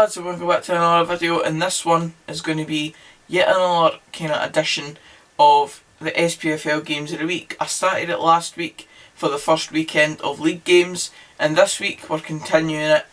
lads, and welcome back to another video, and this one is going to be yet another kind of edition of the SPFL Games of the Week. I started it last week for the first weekend of league games, and this week we're continuing it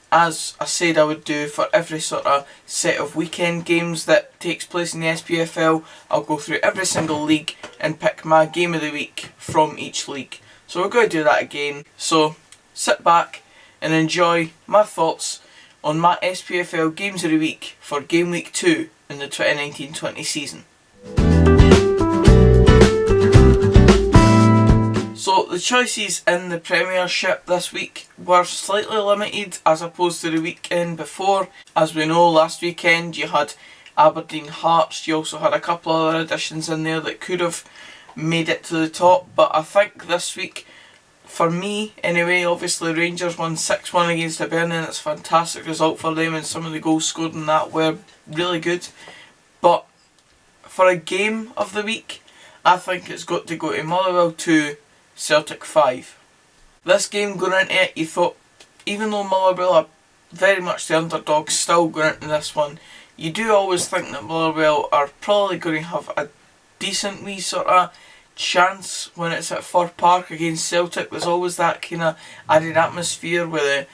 as I said I would do for every sort of set of weekend games that takes place in the SPFL. I'll go through every single league and pick my game of the week from each league. So we're going to do that again, so sit back and enjoy my thoughts on my SPFL Games of the Week for Game Week 2 in the 2019-20 season. So the choices in the Premiership this week were slightly limited as opposed to the weekend before. As we know, last weekend you had Aberdeen Hearts, you also had a couple of other additions in there that could have made it to the top, but I think this week, for me anyway, obviously Rangers won 6-1 against Hibernian. It's a fantastic result for them, and some of the goals scored in that were really good. But for a game of the week, I think it's got to go to Motherwell 2, Celtic 5. This game going into it, you thought, even though Motherwell are very much the underdogs still going into this one, you do always think that Motherwell are probably going to have a decent wee sort of chance when it's at Fir Park against Celtic. There's always that kind of added atmosphere with the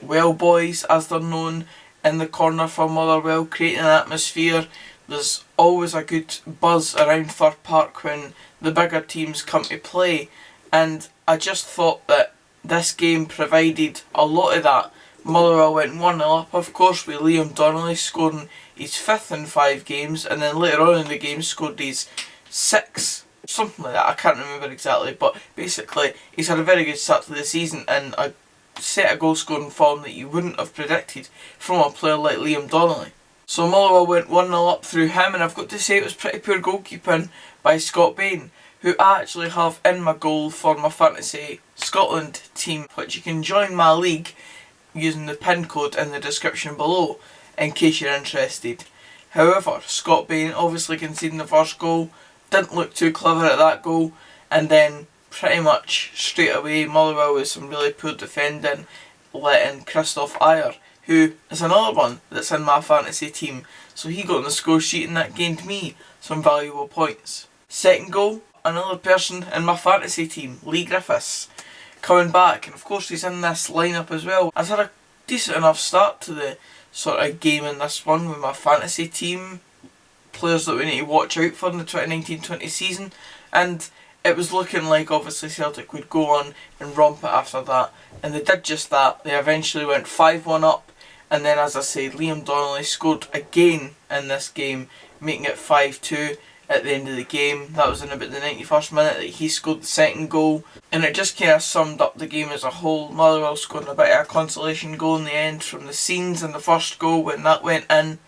Well Boys, as they're known, in the corner for Motherwell, creating an atmosphere. There's always a good buzz around Fir Park when the bigger teams come to play, and I just thought that this game provided a lot of that. Motherwell went 1-0 up, of course, with Liam Donnelly scoring his 5th in 5 games, and then later on in the game scored his 6th, something like that, I can't remember exactly, but basically he's had a very good start to the season and a set of goal scoring form that you wouldn't have predicted from a player like Liam Donnelly. So Motherwell went 1-0 up through him, and I've got to say it was pretty poor goalkeeping by Scott Bain, who I actually have in my goal for my Fantasy Scotland team, which you can join my league using the pin code in the description below in case you're interested. However, Scott Bain obviously conceding the first goal, didn't look too clever at that goal, and then pretty much straight away Motherwell with some really poor defending, letting Christoph Ayer, who is another one that's in my fantasy team, so he got on the score sheet and that gained me some valuable points. Second goal, another person in my fantasy team, Lee Griffiths, coming back, and of course he's in this lineup as well. I've had a decent enough start to the sort of game in this one with my fantasy team, players that we need to watch out for in the 2019-20 season, and it was looking like obviously Celtic would go on and romp it after that, and they did just that. They eventually went 5-1 up, and then, as I said, Liam Donnelly scored again in this game, making it 5-2 at the end of the game. That was in about the 91st minute that he scored the second goal, and it just kind of summed up the game as a whole. Motherwell scoring a bit of a consolation goal in the end from the scenes in the first goal when that went in.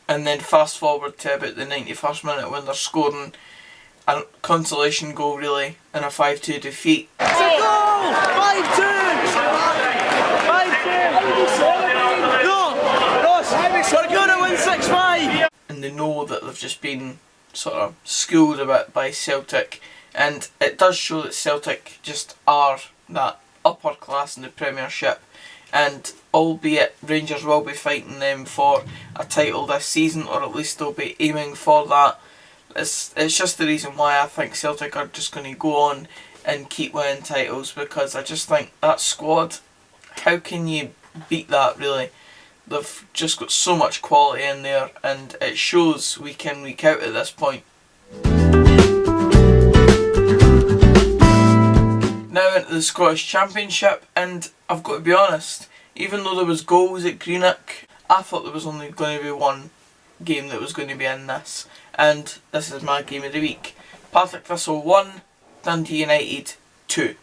And then fast forward to about the 91st minute when they're scoring a consolation goal really in a 5-2 defeat. It's a goal! 5-2! 5-2! No! Ross, we're going to win 6-5! And they know that they've just been sort of schooled a bit by Celtic, and it does show that Celtic just are that upper class in the Premiership, and albeit Rangers will be fighting them for a title this season, or at least they'll be aiming for that. It's just the reason why I think Celtic are just going to go on and keep winning titles, because I just think that squad, how can you beat that really? They've just got so much quality in there, and it shows week in, week out at this point. Now into the Scottish Championship, and I've got to be honest, even though there was goals at Greenock, I thought there was only going to be one game that was going to be in this, and this is my game of the week. Partick Thistle 1, Dundee United 2.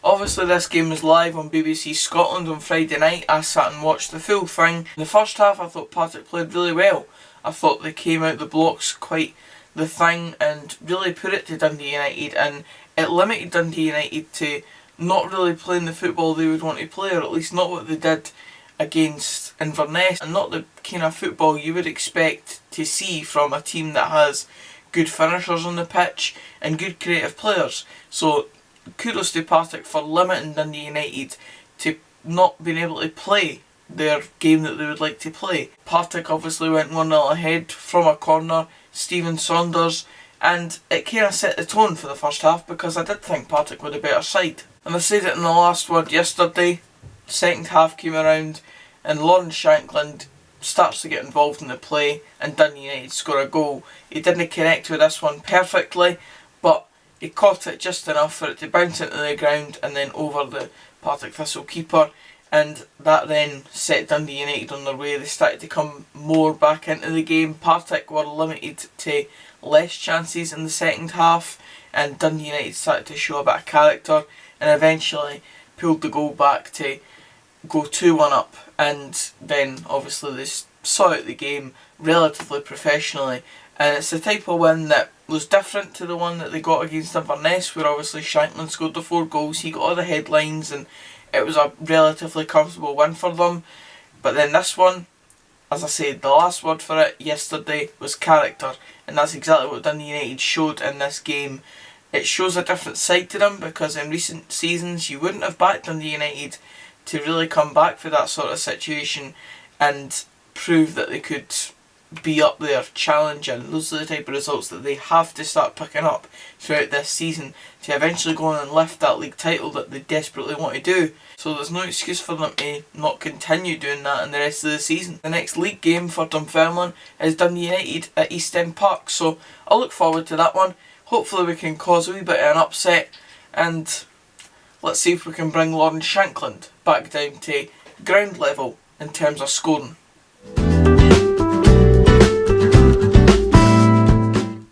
Obviously this game was live on BBC Scotland on Friday night. I sat and watched the full thing. In the first half I thought Partick played really well. I thought they came out the blocks quite the thing and really put it to Dundee United, and it limited Dundee United to not really playing the football they would want to play, or at least not what they did against Inverness, and not the kind of football you would expect to see from a team that has good finishers on the pitch and good creative players. So kudos to Partick for limiting Dundee United to not being able to play their game that they would like to play. Partick obviously went 1-0 ahead from a corner, Stephen Saunders, and it kind of set the tone for the first half because I did think Partick were the better side. And I said it in the last word yesterday, second half came around and Lawrence Shankland starts to get involved in the play and Dundee United score a goal. He didn't connect with this one perfectly, but he caught it just enough for it to bounce into the ground and then over the Partick Thistle keeper, and that then set Dundee United on their way. They started to come more back into the game. Partick were limited to less chances in the second half and Dundee United started to show a bit of character and eventually pulled the goal back to go 2-1 up, and then obviously they saw out the game relatively professionally, and it's the type of win that was different to the one that they got against Inverness, where obviously Shankland scored the 4 goals, he got all the headlines and it was a relatively comfortable win for them. But then this one, as I said, the last word for it yesterday was character, and that's exactly what Dundee United showed in this game. It shows a different side to them because in recent seasons you wouldn't have backed Dundee United to really come back for that sort of situation and prove that they could be up there challenging. Those are the type of results that they have to start picking up throughout this season to eventually go on and lift that league title that they desperately want to do. So there's no excuse for them to not continue doing that in the rest of the season. The next league game for Dunfermline is Dundee United at East End Park, so I'll look forward to that one. Hopefully we can cause a wee bit of an upset and let's see if we can bring Lawrence Shankland back down to ground level in terms of scoring.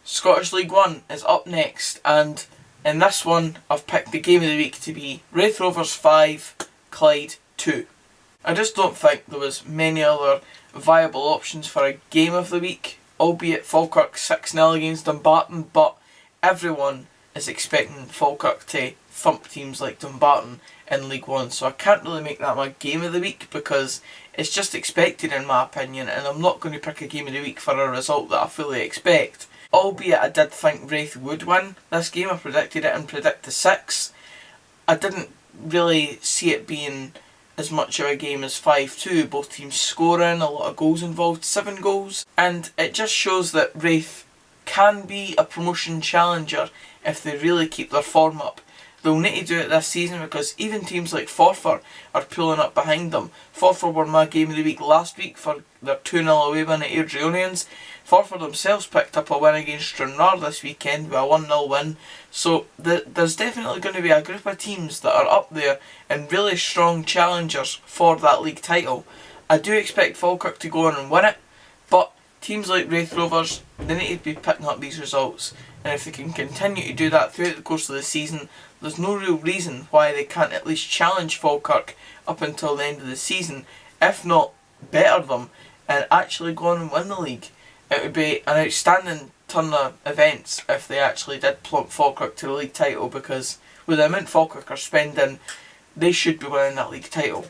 Scottish League 1 is up next, and in this one I've picked the game of the week to be Raith Rovers 5, Clyde 2. I just don't think there was many other viable options for a game of the week, albeit Falkirk 6-0 against Dumbarton, but everyone is expecting Falkirk to thump teams like Dumbarton in League 1, so I can't really make that my game of the week because it's just expected in my opinion, and I'm not going to pick a game of the week for a result that I fully expect. Albeit I did think Raith would win this game, I predicted it in Predict the 6. I didn't really see it being as much of a game as 5-2, both teams scoring, a lot of goals involved, 7 goals, and it just shows that Raith can be a promotion challenger if they really keep their form up. They'll need to do it this season because even teams like Forfar are pulling up behind them. Forfar were my game of the week last week for their 2-0 away win at Airdrieonians. Forfar themselves picked up a win against Stranraer this weekend with a 1-0 win. So there's definitely going to be a group of teams that are up there and really strong challengers for that league title. I do expect Falkirk to go on and win it, but teams like Raith Rovers, they need to be picking up these results, and if they can continue to do that throughout the course of the season, there's no real reason why they can't at least challenge Falkirk up until the end of the season, if not better them, and actually go on and win the league. It would be an outstanding turn of events if they actually did plump Falkirk to the league title, because with the amount Falkirk are spending, they should be winning that league title.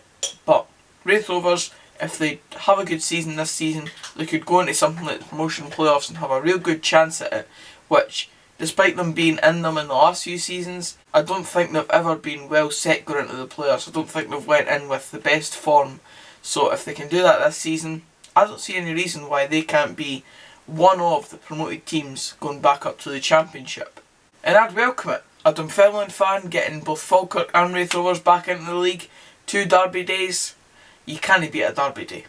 But Raith Rovers, if they have a good season this season, they could go into something like the promotion playoffs and have a real good chance at it, which, despite them being in them in the last few seasons, I don't think they've ever been well set going into the playoffs. I don't think they've went in with the best form. So if they can do that this season, I don't see any reason why they can't be one of the promoted teams going back up to the Championship. And I'd welcome it. A Dunfermline fan getting both Falkirk and Raith Rovers back into the league. 2 derby days. You can't beat a derby day.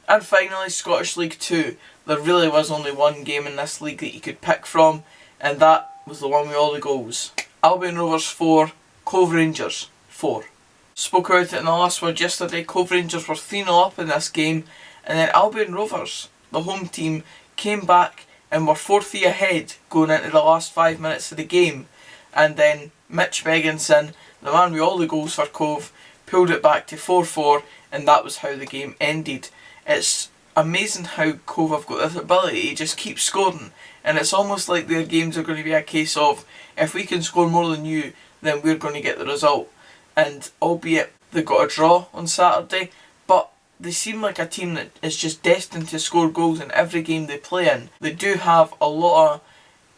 And finally, Scottish League 2. There really was only one game in this league that you could pick from, and that was the one with all the goals. Albion Rovers 4, Cove Rangers 4. Spoke about it in the last word yesterday. Cove Rangers were 3-0 up in this game, and then Albion Rovers, the home team, came back and were 4-3 ahead going into the last 5 minutes of the game, and then Mitch Megginson, the man with all the goals for Cove, pulled it back to 4-4, and that was how the game ended. It's amazing how Cove have got this ability to just keep scoring, and it's almost like their games are going to be a case of, if we can score more than you, then we're going to get the result. And albeit they got a draw on Saturday, but they seem like a team that is just destined to score goals in every game they play in. They do have a lot of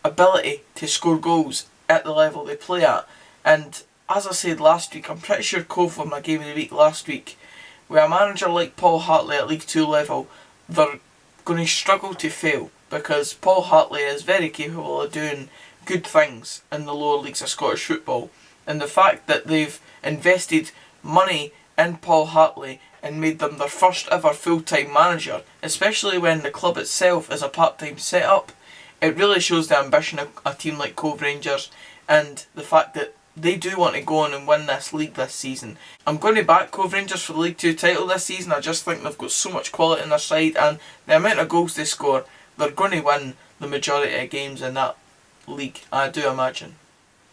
ability to score goals at the level they play at. And as I said last week, I'm pretty sure Cove won my game of the week last week. With a manager like Paul Hartley at League 2 level, they're going to struggle to fail, because Paul Hartley is very capable of doing good things in the lower leagues of Scottish football. And the fact that they've invested money in Paul Hartley and made them their first ever full-time manager, especially when the club itself is a part-time setup, it really shows the ambition of a team like Cove Rangers and the fact that they do want to go on and win this league this season. I'm going to back Cove Rangers for the League 2 title this season. I just think they've got so much quality in their side, and the amount of goals they score, they're going to win the majority of games in that league, I do imagine.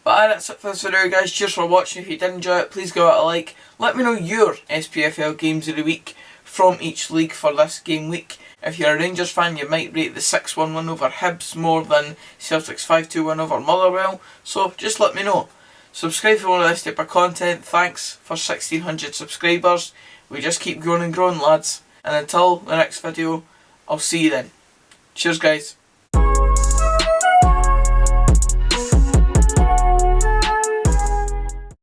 But that's it for this video, guys. Cheers for watching. If you did enjoy it, please give it a like. Let me know your SPFL games of the week from each league for this game week. If you're a Rangers fan, you might rate the 6-1 win over Hibs more than Celtic's 5-2 win over Motherwell, so just let me know. Subscribe for more of this type of content. Thanks for 1600 subscribers. We just keep growing and growing, lads. And until the next video, I'll see you then. Cheers, guys.